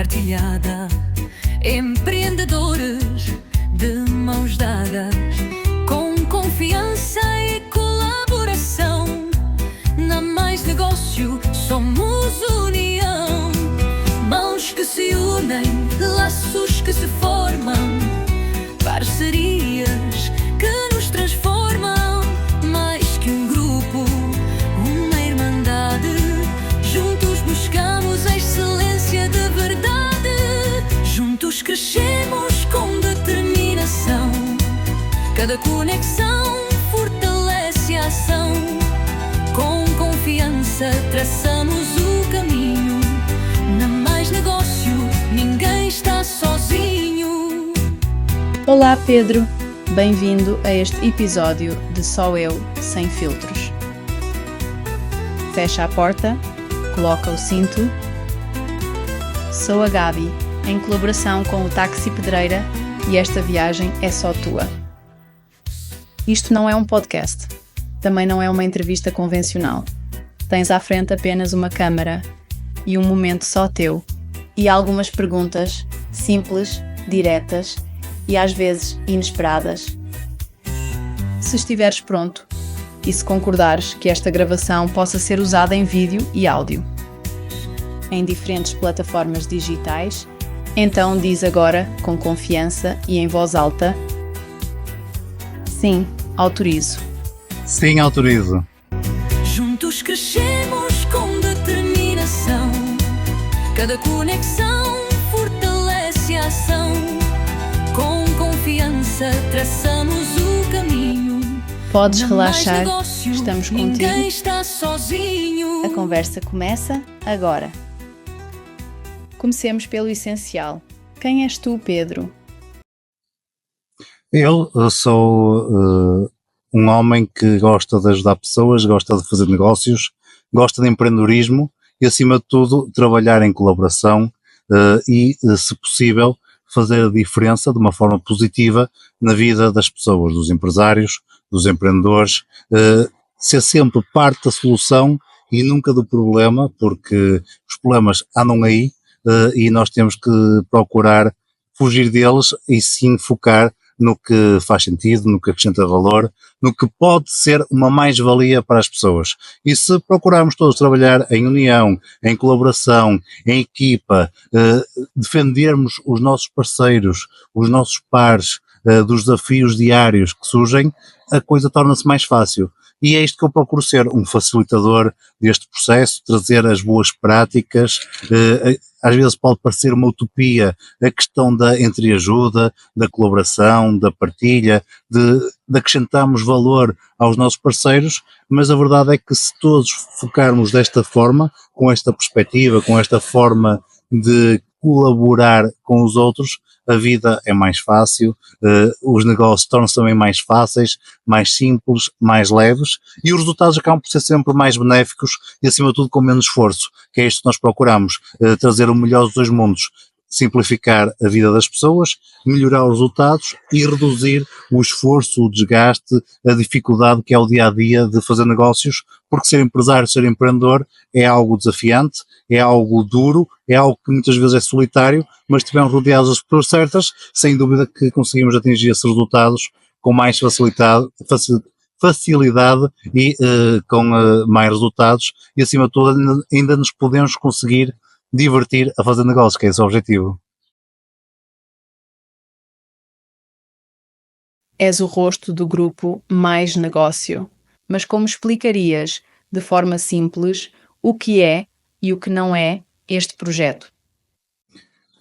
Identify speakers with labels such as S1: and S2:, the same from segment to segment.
S1: partilhada, empreendedores de mãos dadas, com confiança e colaboração. Na Mais Negócio somos união, mãos que se unem, laços que se formam, parcerias que nos transformam. Mais que um grupo, uma irmandade, juntos buscamos a excelência de verdade. Juntos crescemos com determinação, cada conexão fortalece a ação. Com confiança traçamos o caminho, na Mais Negócio ninguém está sozinho.
S2: Olá Pedro, bem-vindo a este episódio de Só Eu Sem Filtros. Fecha a porta, coloca o cinto. Sou a Gabi, em colaboração com o Táxi Pedreira, e esta viagem é só tua. Isto não é um podcast, também não é uma entrevista convencional. Tens à frente apenas uma câmara e um momento só teu, e algumas perguntas simples, diretas e às vezes inesperadas. Se estiveres pronto e se concordares que esta gravação possa ser usada em vídeo e áudio em diferentes plataformas digitais, então diz agora com confiança e em voz alta: sim, autorizo.
S3: Sim, autorizo.
S1: Juntos crescemos com determinação, cada conexão fortalece a ação. Com confiança traçamos o caminho.
S2: Podes
S1: Na
S2: relaxar,
S1: Mais Negócio,
S2: estamos contigo.
S1: Ninguém está sozinho.
S2: A conversa começa agora. Comecemos pelo essencial. Quem és tu, Pedro?
S3: Eu sou um homem que gosta de ajudar pessoas, gosta de fazer negócios, gosta de empreendedorismo e, acima de tudo, trabalhar em colaboração e, se possível, fazer a diferença de uma forma positiva na vida das pessoas, dos empresários, dos empreendedores, ser sempre parte da solução e nunca do problema, porque os problemas andam aí e nós temos que procurar fugir deles e sim focar no que faz sentido, no que acrescenta valor, no que pode ser uma mais-valia para as pessoas. E se procurarmos todos trabalhar em união, em colaboração, em equipa, defendermos os nossos parceiros, os nossos pares, dos desafios diários que surgem, a coisa torna-se mais fácil. E é isto que eu procuro ser, um facilitador deste processo, trazer as boas práticas. Às vezes pode parecer uma utopia a questão da entreajuda, da colaboração, da partilha, de acrescentarmos valor aos nossos parceiros, mas a verdade é que se todos focarmos desta forma, com esta perspectiva, com esta forma de colaborar com os outros, a vida é mais fácil, os negócios tornam-se também mais fáceis, mais simples, mais leves, e os resultados acabam por ser sempre mais benéficos e, acima de tudo, com menos esforço, que é isto que nós procuramos, trazer o melhor dos dois mundos, simplificar a vida das pessoas, melhorar os resultados e reduzir o esforço, o desgaste, a dificuldade que é o dia-a-dia de fazer negócios, porque ser empresário, ser empreendedor é algo desafiante, é algo duro, é algo que muitas vezes é solitário, mas se estivermos rodeados das pessoas certas, sem dúvida que conseguimos atingir esses resultados com mais facilidade e com mais resultados e, acima de tudo, ainda nos podemos conseguir divertir a fazer negócios, que é esse o objetivo.
S2: És o rosto do grupo Mais Negócio, mas como explicarias, de forma simples, o que é e o que não é este projeto?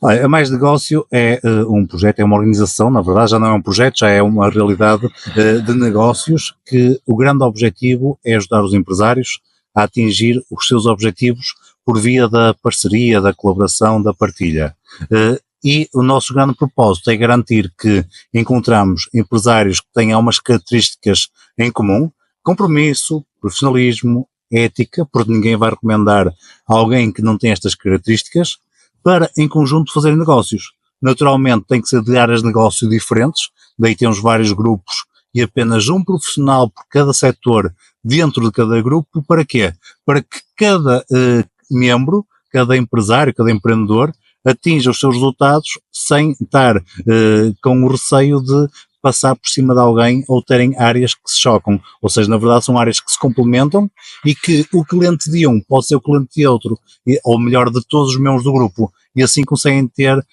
S3: A Mais Negócio é um projeto, é uma organização, na verdade já não é um projeto, já é uma realidade de negócios que o grande objetivo é ajudar os empresários a atingir os seus objetivos por via da parceria, da colaboração, da partilha. E o nosso grande propósito é garantir que encontramos empresários que tenham umas características em comum: compromisso, profissionalismo, ética, porque ninguém vai recomendar alguém que não tem estas características, para em conjunto fazerem negócios. Naturalmente tem que ser de áreas de negócio diferentes, daí temos vários grupos e apenas um profissional por cada setor dentro de cada grupo. Para quê? Para que cada membro, cada empresário, cada empreendedor atinja os seus resultados sem estar com o receio de passar por cima de alguém ou terem áreas que se chocam. Ou seja, na verdade são áreas que se complementam e que o cliente de um pode ser o cliente de outro, ou melhor, de todos os membros do grupo. E assim conseguem ter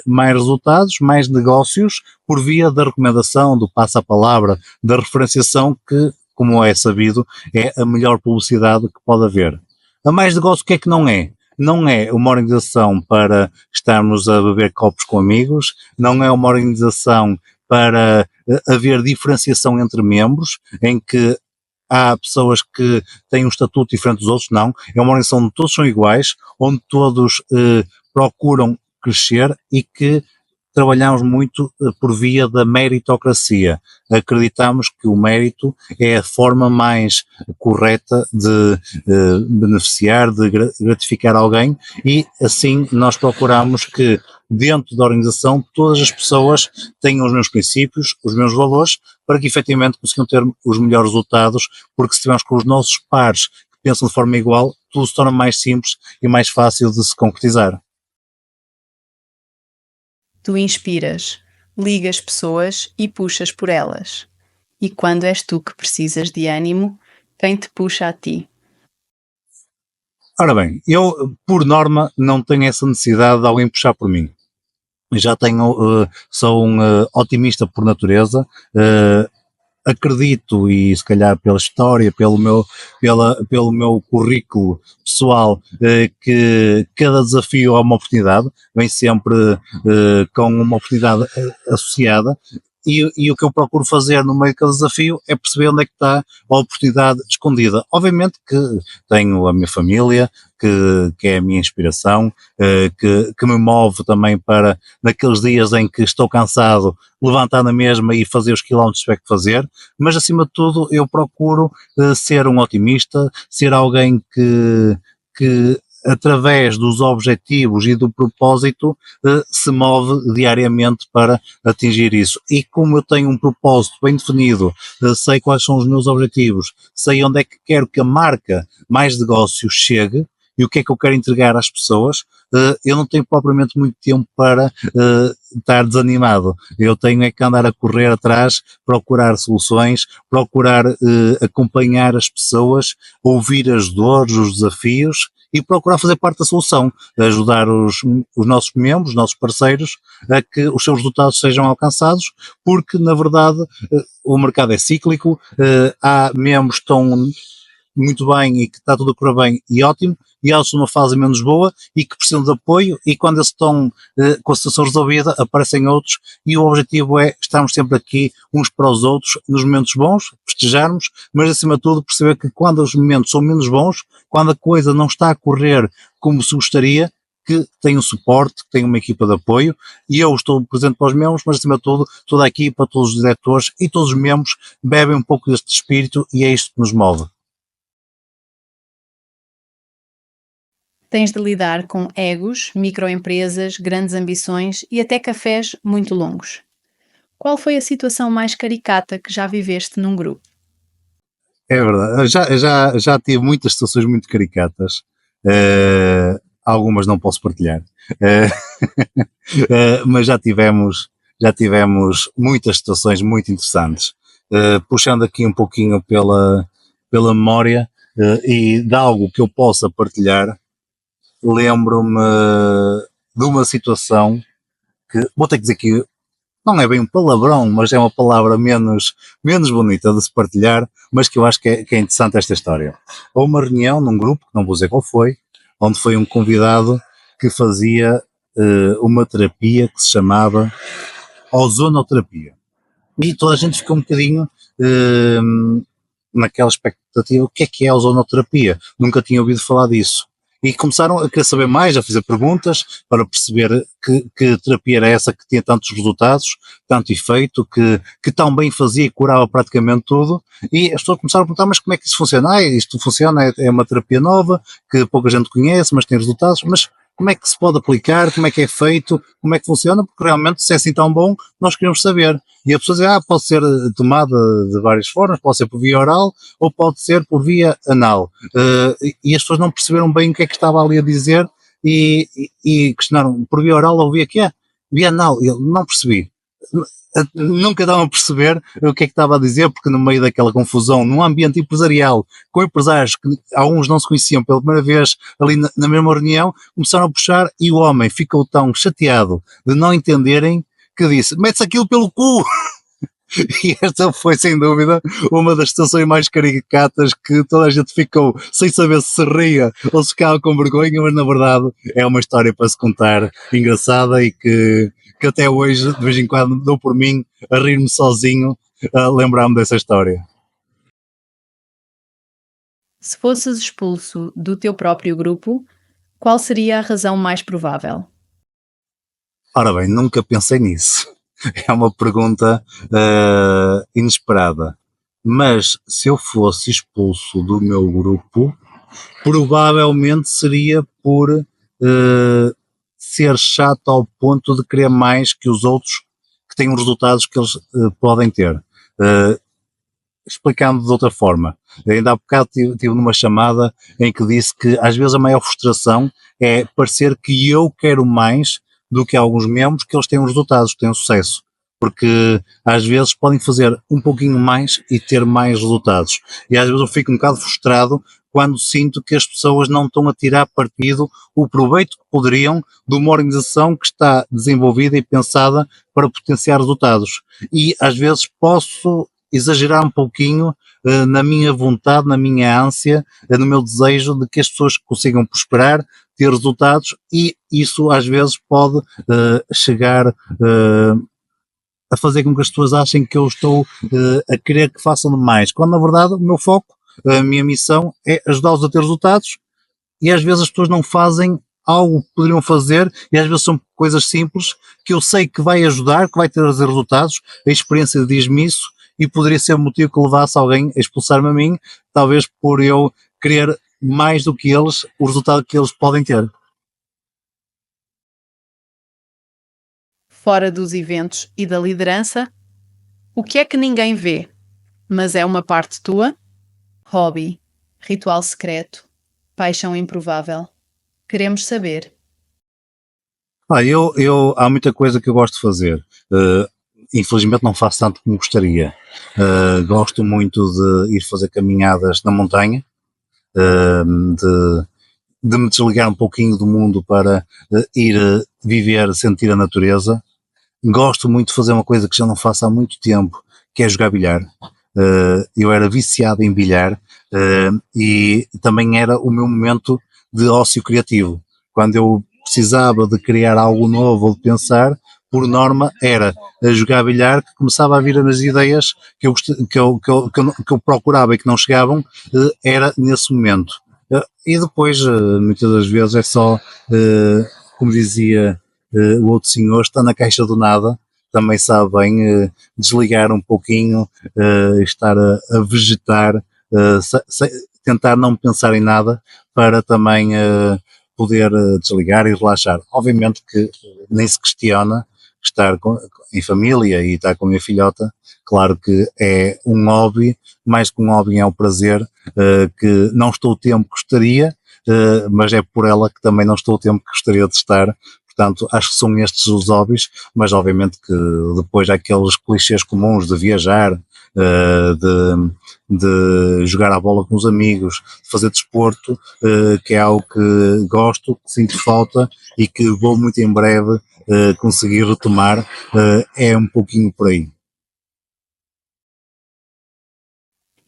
S3: mais resultados, mais negócios, por via da recomendação, do passa-palavra, da referenciação, que, como é sabido, é a melhor publicidade que pode haver. A mais negócio, o que é que não é? Não é uma organização para estarmos a beber copos com amigos, não é uma organização para haver diferenciação entre membros, em que há pessoas que têm um estatuto diferente dos outros, não. É uma organização onde todos são iguais, onde todos procuram crescer e que trabalhamos muito por via da meritocracia. Acreditamos que o mérito é a forma mais correta de beneficiar, de gratificar alguém, e assim nós procuramos que dentro da organização todas as pessoas tenham os mesmos princípios, os mesmos valores, para que efetivamente consigam ter os melhores resultados, porque se estivermos com os nossos pares que pensam de forma igual, tudo se torna mais simples e mais fácil de se concretizar.
S2: Tu inspiras, ligas pessoas e puxas por elas. E quando és tu que precisas de ânimo, quem te puxa a ti?
S3: Ora bem, eu, por norma, não tenho essa necessidade de alguém puxar por mim. Já tenho, sou um otimista por natureza, acredito, e se calhar pela história, pelo meu currículo pessoal, que cada desafio é uma oportunidade, vem sempre com uma oportunidade associada, e o que eu procuro fazer no meio de cada desafio é perceber onde é que está a oportunidade escondida. Obviamente que tenho a minha família, que é a minha inspiração, que me move também para, naqueles dias em que estou cansado, levantar na mesma e fazer os quilómetros que tiver que fazer, mas acima de tudo eu procuro ser um otimista, ser alguém que através dos objetivos e do propósito se move diariamente para atingir isso. E como eu tenho um propósito bem definido, sei quais são os meus objetivos, sei onde é que quero que a marca Mais Negócios chegue e o que é que eu quero entregar às pessoas, eu não tenho propriamente muito tempo para estar desanimado. Eu tenho é que andar a correr atrás, procurar soluções, procurar acompanhar as pessoas, ouvir as dores, os desafios, e procurar fazer parte da solução, ajudar os nossos membros, os nossos parceiros, a que os seus resultados sejam alcançados, porque na verdade o mercado é cíclico, há membros que estão muito bem e que está tudo a correr bem e ótimo, e há outros numa fase menos boa e que precisam de apoio, e quando eles estão com a situação resolvida, aparecem outros, e o objetivo é estarmos sempre aqui uns para os outros nos momentos bons, festejarmos, mas acima de tudo perceber que quando os momentos são menos bons, quando a coisa não está a correr como se gostaria, que tem um suporte, que tem uma equipa de apoio, e eu estou presente para os membros, mas acima de tudo, toda a equipa, todos os diretores e todos os membros bebem um pouco deste espírito, e é isto que nos move.
S2: Tens de lidar com egos, microempresas, grandes ambições e até cafés muito longos. Qual foi a situação mais caricata que já viveste num grupo?
S3: É verdade, já tive muitas situações muito caricatas, algumas não posso partilhar, mas já tivemos muitas situações muito interessantes. Puxando aqui um pouquinho pela memória, e de algo que eu possa partilhar, lembro-me de uma situação que, vou ter que dizer que não é bem um palavrão, mas é uma palavra menos bonita de se partilhar, mas que eu acho que é interessante esta história. Houve uma reunião num grupo, que não vou dizer qual foi, onde foi um convidado que fazia uma terapia que se chamava ozonoterapia. E toda a gente ficou um bocadinho naquela expectativa: o que é a ozonoterapia? Nunca tinha ouvido falar disso. E começaram a querer saber mais, a fazer perguntas para perceber que terapia era essa que tinha tantos resultados, tanto efeito, que tão bem fazia e curava praticamente tudo. E as pessoas começaram a perguntar: mas como é que isso funciona? Isto funciona, é uma terapia nova, que pouca gente conhece, mas tem resultados, mas como é que se pode aplicar, como é que é feito, como é que funciona? Porque realmente, se é assim tão bom, nós queremos saber. E a pessoa diz: pode ser tomada de várias formas, pode ser por via oral ou pode ser por via anal. E as pessoas não perceberam bem o que é que estava ali a dizer, e questionaram, por via oral ou via quê? Via anal. Eu não percebi. Nunca estavam a perceber o que é que estava a dizer, porque no meio daquela confusão, num ambiente empresarial, com empresários que alguns não se conheciam pela primeira vez ali na mesma reunião, começaram a puxar e o homem ficou tão chateado de não entenderem que disse, mete-se aquilo pelo cu! E esta foi, sem dúvida, uma das situações mais caricatas que toda a gente ficou sem saber se ria ou se ficava com vergonha, mas na verdade é uma história para se contar, engraçada e que até hoje, de vez em quando, dou por mim a rir-me sozinho, a lembrar-me dessa história.
S2: Se fosses expulso do teu próprio grupo, qual seria a razão mais provável?
S3: Ora bem, nunca pensei nisso. É uma pergunta inesperada. Mas se eu fosse expulso do meu grupo, provavelmente seria por ser chato ao ponto de querer mais que os outros que têm os resultados que eles podem ter. Explicando de outra forma, ainda há bocado estive numa chamada em que disse que às vezes a maior frustração é parecer que eu quero mais do que alguns membros que eles têm os resultados, que têm o sucesso, porque às vezes podem fazer um pouquinho mais e ter mais resultados, e às vezes eu fico um bocado frustrado quando sinto que as pessoas não estão a tirar partido o proveito que poderiam de uma organização que está desenvolvida e pensada para potenciar resultados, e às vezes posso exagerar um pouquinho na minha vontade, na minha ânsia, no meu desejo de que as pessoas consigam prosperar, ter resultados, e isso às vezes pode chegar a fazer com que as pessoas achem que eu estou a querer que façam demais, quando na verdade o meu foco, a minha missão é ajudá-los a ter resultados, e às vezes as pessoas não fazem algo que poderiam fazer, e às vezes são coisas simples que eu sei que vai ajudar, que vai trazer resultados, a experiência diz-me isso, e poderia ser o motivo que levasse alguém a expulsar-me a mim, talvez por eu querer mais do que eles, o resultado que eles podem ter.
S2: Fora dos eventos e da liderança, o que é que ninguém vê, mas é uma parte tua? Hobby, ritual secreto, paixão improvável. Queremos saber.
S3: Há muita coisa que eu gosto de fazer. Infelizmente não faço tanto como gostaria. Gosto muito de ir fazer caminhadas na montanha, de me desligar um pouquinho do mundo para ir viver, sentir a natureza. Gosto muito de fazer uma coisa que já não faço há muito tempo, que é jogar bilhar. Eu era viciado em bilhar e também era o meu momento de ócio criativo. Quando eu precisava de criar algo novo ou de pensar, por norma era a jogar bilhar que começava a vir as ideias que eu procurava e que não chegavam, era nesse momento. E depois, muitas das vezes, é só, como dizia o outro senhor, está na caixa do nada, também sabe bem desligar um pouquinho, estar a vegetar, tentar não pensar em nada, para também poder desligar e relaxar. Obviamente que nem se questiona estar em família e estar com a minha filhota, claro que é um hobby, mais que um hobby é um prazer, que não estou o tempo que gostaria, mas é por ela que também não estou o tempo que gostaria de estar. Portanto, acho que são estes os hobbies, mas obviamente que depois há aqueles clichês comuns de viajar, de jogar a bola com os amigos, de fazer desporto, que é algo que gosto, que sinto falta e que vou muito em breve conseguir retomar, é um pouquinho por aí.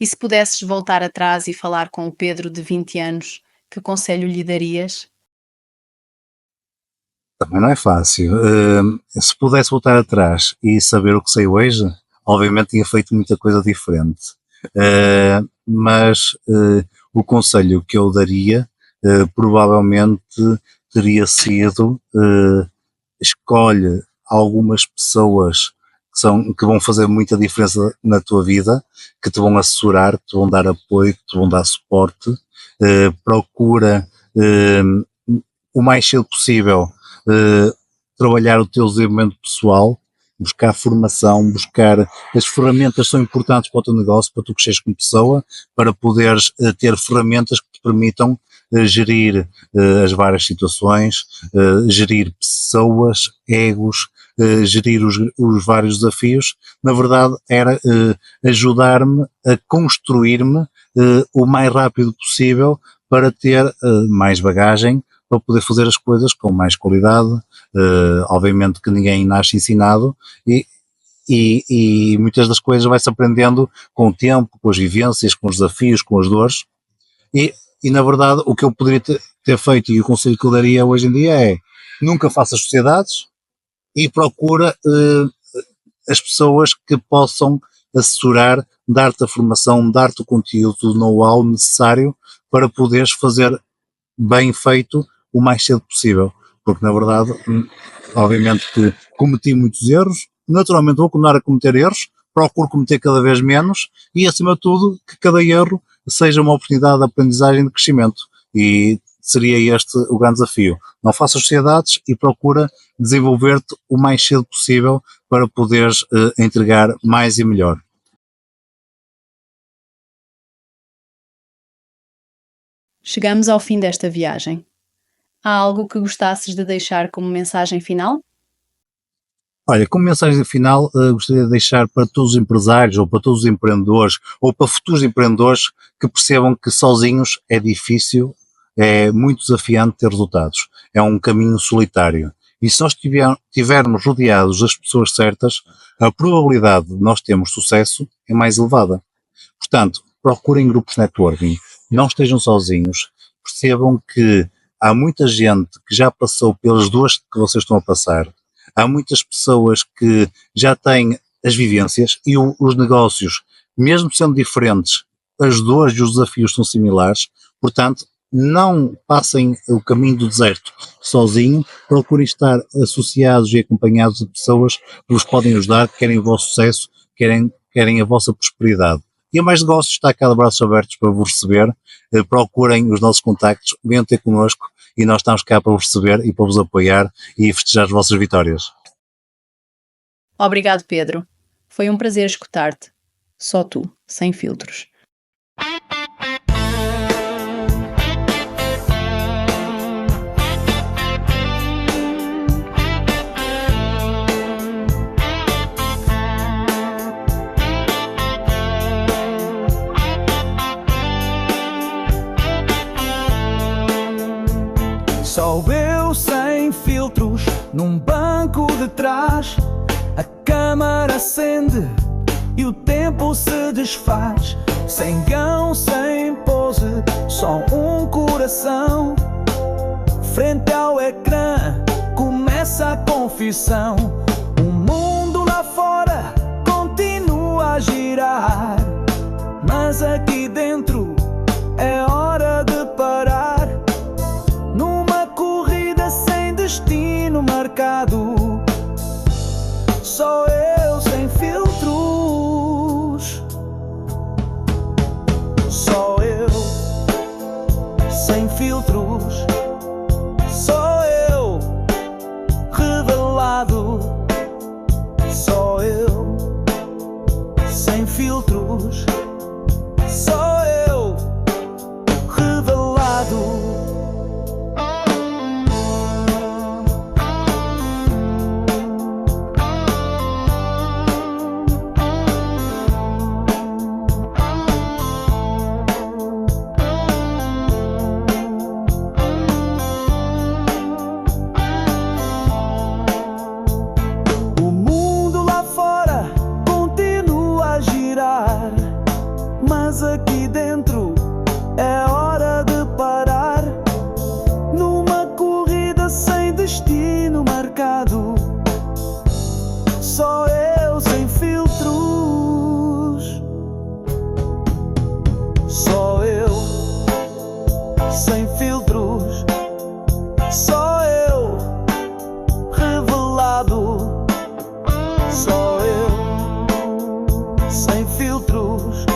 S2: E se pudesses voltar atrás e falar com o Pedro de 20 anos, que conselho lhe darias?
S3: Também não é fácil. Se pudesse voltar atrás e saber o que sei hoje, obviamente tinha feito muita coisa diferente. Mas o conselho que eu daria provavelmente teria sido escolhe algumas pessoas que vão fazer muita diferença na tua vida, que te vão assessorar, que te vão dar apoio, que te vão dar suporte. Procura o mais cedo possível trabalhar o teu desenvolvimento pessoal, buscar formação, buscar as ferramentas que são importantes para o teu negócio, para tu cresceres como pessoa, para poderes ter ferramentas que te permitam gerir as várias situações, gerir pessoas, egos, gerir os vários desafios. Na verdade, era ajudar-me a construir-me o mais rápido possível para ter mais bagagem, para poder fazer as coisas com mais qualidade. Obviamente que ninguém nasce ensinado e muitas das coisas vai-se aprendendo com o tempo, com as vivências, com os desafios, com as dores. E na verdade, o que eu poderia ter feito e o conselho que eu daria hoje em dia é: nunca faças sociedades e procura as pessoas que possam assessorar, dar-te a formação, dar-te o conteúdo, o know-how necessário para poderes fazer bem feito o mais cedo possível. Porque na verdade, obviamente que cometi muitos erros, naturalmente vou continuar a cometer erros, procuro cometer cada vez menos e, acima de tudo, que cada erro seja uma oportunidade de aprendizagem e de crescimento. E seria este o grande desafio. Não faças sociedades e procura desenvolver-te o mais cedo possível para poderes entregar mais e melhor.
S2: Chegamos ao fim desta viagem. Há algo que gostasses de deixar como mensagem final?
S3: Olha, como mensagem final, gostaria de deixar para todos os empresários ou para todos os empreendedores ou para futuros empreendedores que percebam que sozinhos é difícil, é muito desafiante ter resultados. É um caminho solitário. E se nós estivermos rodeados das pessoas certas, a probabilidade de nós termos sucesso é mais elevada. Portanto, procurem grupos de networking, não estejam sozinhos, percebam que há muita gente que já passou pelas dores que vocês estão a passar, há muitas pessoas que já têm as vivências e os negócios, mesmo sendo diferentes, as dores e os desafios são similares. Portanto, não passem o caminho do deserto sozinho, procurem estar associados e acompanhados de pessoas que vos podem ajudar, que querem o vosso sucesso, querem a vossa prosperidade. E a Mais Negócios está cá de braços abertos para vos receber. Procurem os nossos contactos, venham ter connosco e nós estamos cá para vos receber e para vos apoiar e festejar as vossas vitórias.
S2: Obrigado, Pedro. Foi um prazer escutar-te. Só tu, sem filtros.
S4: Só eu sem filtros, num banco de trás. A câmara acende e o tempo se desfaz. Sem gão, sem pose, só um coração. Frente ao ecrã começa a confissão. O mundo lá fora continua a girar, mas aqui dentro é hora de parar. Numa corrida sem destino marcado, só eu sem filtros. Só eu sem filtros. Só eu revelado. Só eu sem filtros. Só eu revelado. Mas aqui dentro é hora de parar. Numa corrida sem destino marcado, só eu sem filtros. Só eu sem filtros. Só eu revelado. Só eu sem filtros.